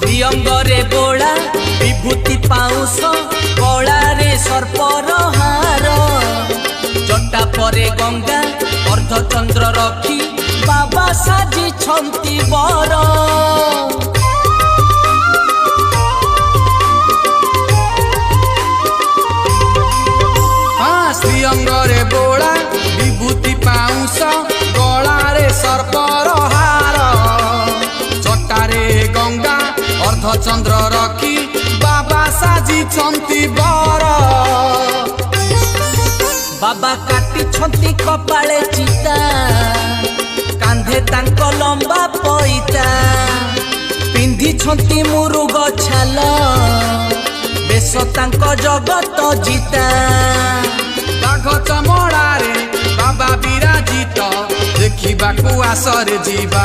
श्रीअंगरे बोला विभूति पाउस गलारे सर्पर हार जटा परे गंगा अर्धचंद्र रखी बाबा साजी छंती बर श्रीअंगरे बोला विभूति पाउस गलारे सर्पर हार जटारे गंगा अर्धचंद्र रखी बाबा साजी छंती बर बाबा काटी छंती कपाले चिता कांधे तांको लंबा पईता पिंधी छंती मुरुग छाल बेश तांको जगत जीता बाघ चमड़ारे बाबा विराजित देखिबाकू आसरे जीवा।